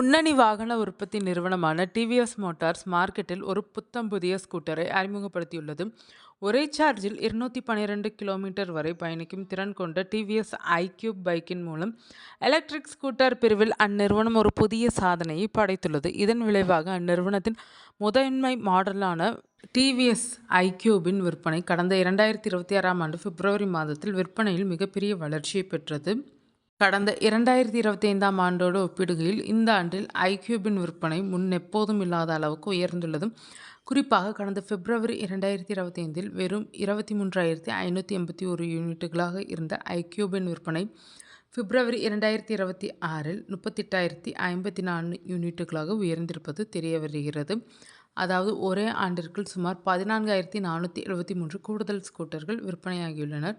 முன்னணி வாகன உற்பத்தி நிறுவனமான டிவிஎஸ் மோட்டார்ஸ் மார்க்கெட்டில் ஒரு புத்தம் புதிய ஸ்கூட்டரை அறிமுகப்படுத்தியுள்ளது. ஒரே சார்ஜில் 212 கிலோமீட்டர் வரை பயணிக்கும் திறன் கொண்ட டிவிஎஸ் ஐக்யூப் பைக்கின் மூலம் எலக்ட்ரிக் ஸ்கூட்டர் பிரிவில் அந்நிறுவனம் ஒரு புதிய சாதனையை படைத்துள்ளது. இதன் விளைவாக அந்நிறுவனத்தின் முதன்மை மாடலான டிவிஎஸ் ஐக்யூபின் விற்பனை கடந்த 2026ஆம் ஆண்டு பிப்ரவரி மாதத்தில் விற்பனையில் மிகப்பெரிய வளர்ச்சியை பெற்றது. கடந்த 2025ஆம் ஆண்டோடு ஒப்பிடுகையில் இந்த ஆண்டில் ஐக்யூபின் விற்பனை முன்னெப்போதும் இல்லாத அளவுக்கு உயர்ந்துள்ளது. குறிப்பாக கடந்த பிப்ரவரி 2025இல் வெறும் 23,581 யூனிட்டுகளாக இருந்த ஐக்யூபின் விற்பனை பிப்ரவரி 2026இல் 38,054 யூனிட்டுகளாக உயர்ந்திருப்பது தெரியவருகிறது. அதாவது ஒரே ஆண்டிற்குள் சுமார் 14,473 கூடுதல் ஸ்கூட்டர்கள் விற்பனையாகியுள்ளனர்.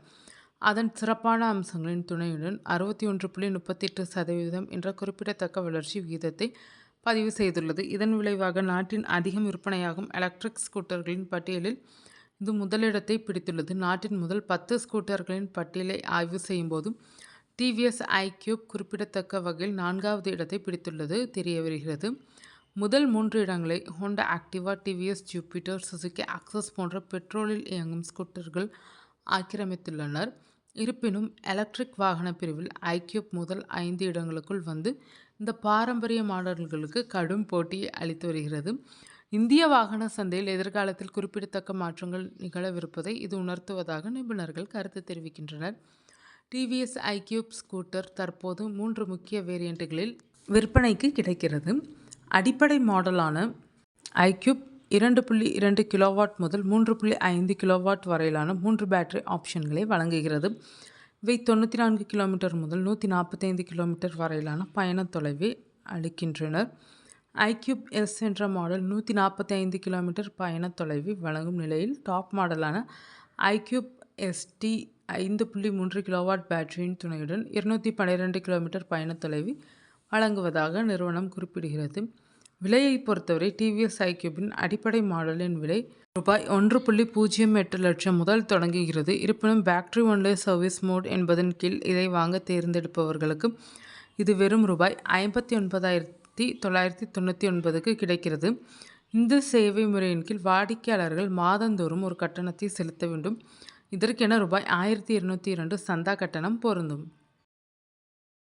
அதன் சிறப்பான அம்சங்களின் துணையுடன் 61.38% என்ற குறிப்பிடத்தக்க வளர்ச்சி விகிதத்தை பதிவு செய்துள்ளது. இதன் விளைவாக நாட்டின் அதிகம் விற்பனையாகும் எலக்ட்ரிக் ஸ்கூட்டர்களின் பட்டியலில் இது முதலிடத்தை பிடித்துள்ளது. நாட்டின் முதல் 10 ஸ்கூட்டர்களின் பட்டியலை ஆய்வு செய்யும் போது டிவிஎஸ் ஐக்யூப் குறிப்பிடத்தக்க வகையில் 4வது இடத்தை பிடித்துள்ளது தெரியவருகிறது. முதல் 3 இடங்களை Honda Activa, TVS Jupiter, Suzuki access போன்ற பெட்ரோலில் இயங்கும் ஸ்கூட்டர்கள் ஆக்கிரமித்துள்ளனர். இருப்பினும் எலக்ட்ரிக் வாகன பிரிவில் ஐக்யூப் முதல் 5 இடங்களுக்குள் வந்து இந்த பாரம்பரிய மாடல்களுக்கு கடும் போட்டியை அளித்து வருகிறது. இந்திய வாகன சந்தையில் எதிர்காலத்தில் குறிப்பிடத்தக்க மாற்றங்கள் நிகழவிருப்பதை இது உணர்த்துவதாக நிபுணர்கள் கருத்து தெரிவிக்கின்றனர். டிவிஎஸ் ஐக்யூப் ஸ்கூட்டர் தற்போது 3 முக்கிய வேரியண்ட்டுகளில் விற்பனைக்கு கிடைக்கிறது. அடிப்படை மாடலான ஐக்யூப் 2.2 கிலோவாட் முதல் 3.5 கிலோவாட் வரையிலான 3 பேட்டரி ஆப்ஷன்களை வழங்குகிறது. இவை 94 கிலோமீட்டர் முதல் 145 கிலோமீட்டர் வரையிலான பயண தொலைவை அளிக்கின்றன. ஐக்யூப் எஸ் என்ற மாடல் 145 கிலோமீட்டர் பயண தொலைவை வழங்கும் நிலையில் டாப் மாடலான ஐக்யூப் எஸ்டி 5.3 கிலோவாட் பேட்டரியின் துணையுடன் 212 கிலோமீட்டர் பயண தொலைவை வழங்குவதாக நிறுவனம் குறிப்பிடுகிறது. விலையை பொறுத்தவரை டிவிஎஸ் ஐக்யூபின் அடிப்படை மாடலின் விலை ரூபாய் 1.08 லட்சம் முதல் தொடங்குகிறது. இருப்பினும் பேட்டரி ஒன்லி சர்வீஸ் மோட் என்பதன் கீழ் இதை வாங்க தேர்ந்தெடுப்பவர்களுக்கு இது வெறும் ரூபாய் 59,999க்கு கிடைக்கிறது. இந்த சேவை முறையின் கீழ் வாடிக்கையாளர்கள் மாதந்தோறும் ஒரு கட்டணத்தை செலுத்த வேண்டும். இதற்கென ரூபாய் 1,202 சந்தா கட்டணம் பொருந்தும்.